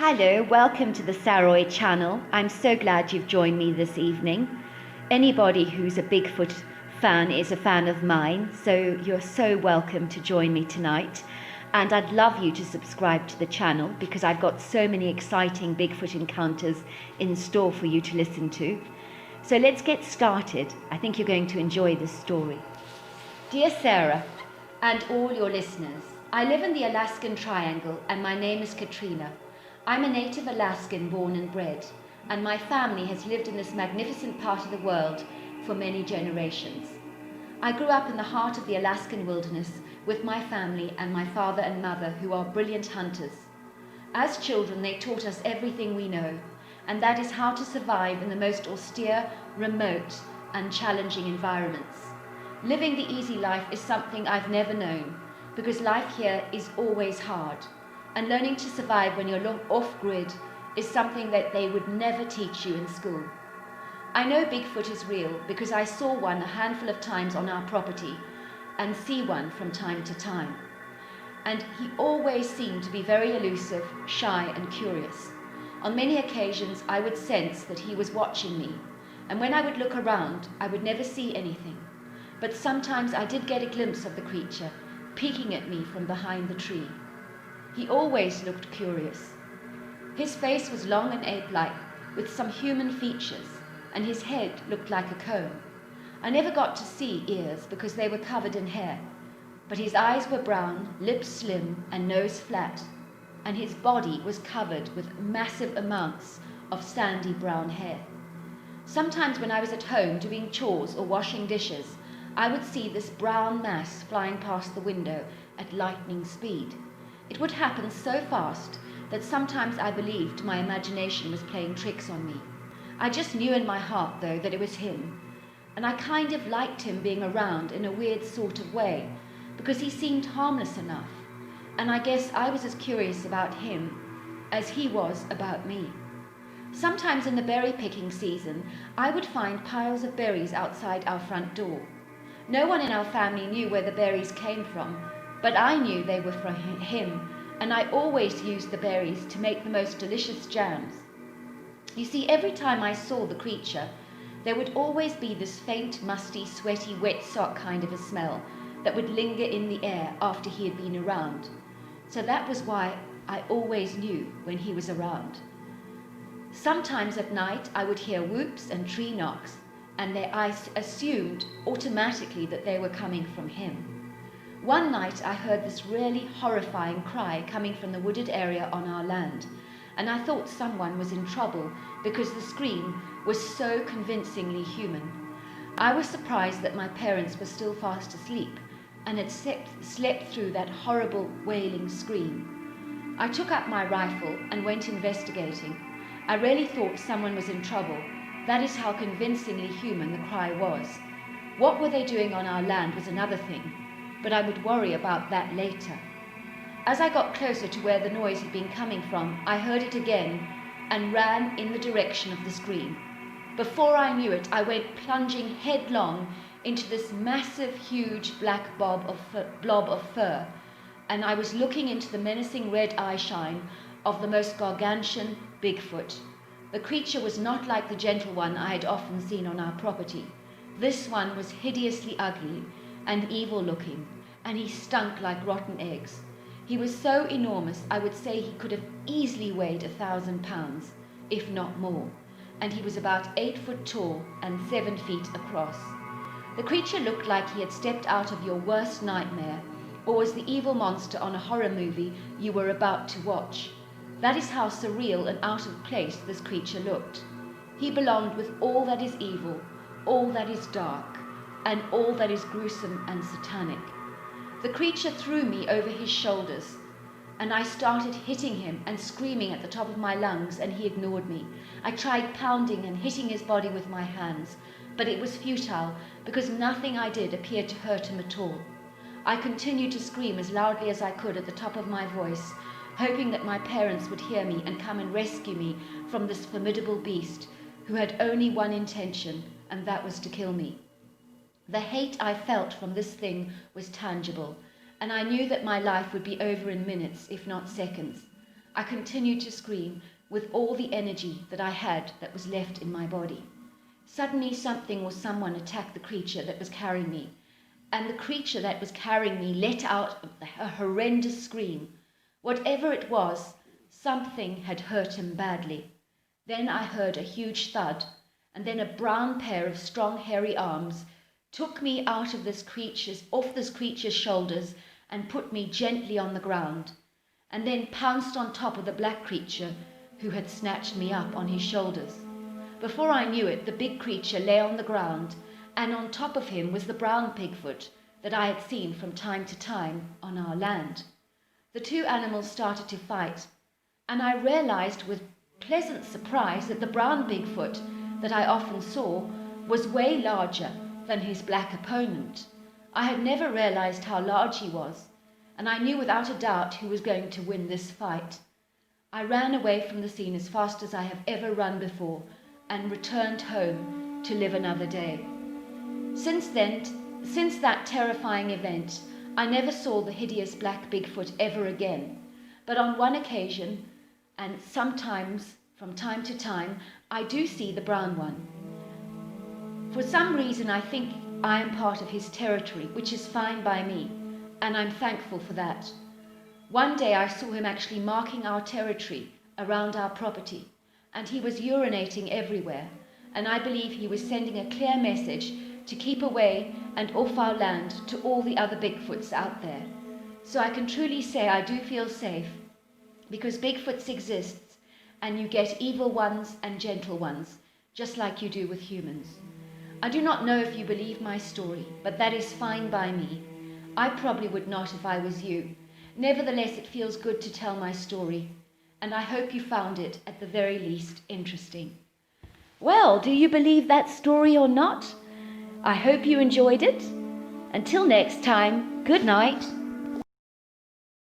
Hello, welcome to the Saroy channel. I'm so glad you've joined me this evening. Anybody who's a Bigfoot fan is a fan of mine, so you're so welcome to join me tonight. And I'd love you to subscribe to the channel because I've got so many exciting Bigfoot encounters in store for you to listen to. So let's get started. I think you're going to enjoy this story. Dear Sarah and all your listeners, I live in the Alaskan Triangle and my name is Katrina. I'm a native Alaskan born and bred, and my family has lived in this magnificent part of the world for many generations. I grew up in the heart of the Alaskan wilderness with my family and my father and mother, who are brilliant hunters. As children, they taught us everything we know, and that is how to survive in the most austere, remote, and challenging environments. Living the easy life is something I've never known, because life here is always hard. And learning to survive when you're off-grid is something that they would never teach you in school. I know Bigfoot is real because I saw one a handful of times on our property and see one from time to time. And he always seemed to be very elusive, shy and curious. On many occasions I would sense that he was watching me, and when I would look around I would never see anything. But sometimes I did get a glimpse of the creature peeking at me from behind the tree. He always looked curious. His face was long and ape-like, with some human features, and his head looked like a cone. I never got to see ears because they were covered in hair, but his eyes were brown, lips slim, and nose flat, and his body was covered with massive amounts of sandy brown hair. Sometimes when I was at home doing chores or washing dishes, I would see this brown mass flying past the window at lightning speed. It would happen so fast that sometimes I believed my imagination was playing tricks on me. I just knew in my heart, though, that it was him, and I kind of liked him being around in a weird sort of way, because he seemed harmless enough, and I guess I was as curious about him as he was about me. Sometimes in the berry picking season, I would find piles of berries outside our front door. No one in our family knew where the berries came from, but I knew they were from him, and I always used the berries to make the most delicious jams. You see, every time I saw the creature, there would always be this faint, musty, sweaty, wet sock kind of a smell that would linger in the air after he had been around. So that was why I always knew when he was around. Sometimes at night I would hear whoops and tree knocks, and I assumed automatically that they were coming from him. One night I heard this really horrifying cry coming from the wooded area on our land, and I thought someone was in trouble because the scream was so convincingly human. I was surprised that my parents were still fast asleep and had slept through that horrible wailing scream. I took up my rifle and went investigating. I really thought someone was in trouble. That is how convincingly human the cry was. What were they doing on our land was another thing, but I would worry about that later. As I got closer to where the noise had been coming from, I heard it again and ran in the direction of the scream. Before I knew it, I went plunging headlong into this massive, huge black blob of fur, and I was looking into the menacing red eye shine of the most gargantuan Bigfoot. The creature was not like the gentle one I had often seen on our property. This one was hideously ugly and evil-looking, and he stunk like rotten eggs. He was so enormous, I would say he could have easily weighed 1,000 pounds, if not more, and he was about 8 foot tall and 7 feet across. The creature looked like he had stepped out of your worst nightmare, or was the evil monster on a horror movie you were about to watch. That is how surreal and out of place this creature looked. He belonged with all that is evil, all that is dark, and all that is gruesome and satanic. The creature threw me over his shoulders, and I started hitting him and screaming at the top of my lungs, and he ignored me. I tried pounding and hitting his body with my hands, but it was futile because nothing I did appeared to hurt him at all. I continued to scream as loudly as I could at the top of my voice, hoping that my parents would hear me and come and rescue me from this formidable beast who had only one intention, and that was to kill me. The hate I felt from this thing was tangible, and I knew that my life would be over in minutes, if not seconds. I continued to scream with all the energy that I had that was left in my body. Suddenly something or someone attacked the creature that was carrying me, and the creature that was carrying me let out a horrendous scream. Whatever it was, something had hurt him badly. Then I heard a huge thud, and then a brown pair of strong hairy arms took me off this creature's shoulders and put me gently on the ground, and then pounced on top of the black creature who had snatched me up on his shoulders. Before I knew it, the big creature lay on the ground, and on top of him was the brown Bigfoot that I had seen from time to time on our land. The two animals started to fight, and I realized with pleasant surprise that the brown Bigfoot that I often saw was way larger than his black opponent. I had never realized how large he was, and I knew without a doubt who was going to win this fight. I ran away from the scene as fast as I have ever run before and returned home to live another day. Since that terrifying event, I never saw the hideous black Bigfoot ever again. But on one occasion, and sometimes from time to time, I do see the brown one. For some reason, I think I am part of his territory, which is fine by me, and I'm thankful for that. One day I saw him actually marking our territory around our property, and he was urinating everywhere, and I believe he was sending a clear message to keep away and off our land to all the other Bigfoots out there. So I can truly say I do feel safe, because Bigfoots exists, and you get evil ones and gentle ones, just like you do with humans. I do not know if you believe my story, but that is fine by me. I probably would not if I was you. Nevertheless, it feels good to tell my story, and I hope you found it, at the very least, interesting. Well, do you believe that story or not? I hope you enjoyed it. Until next time, good night.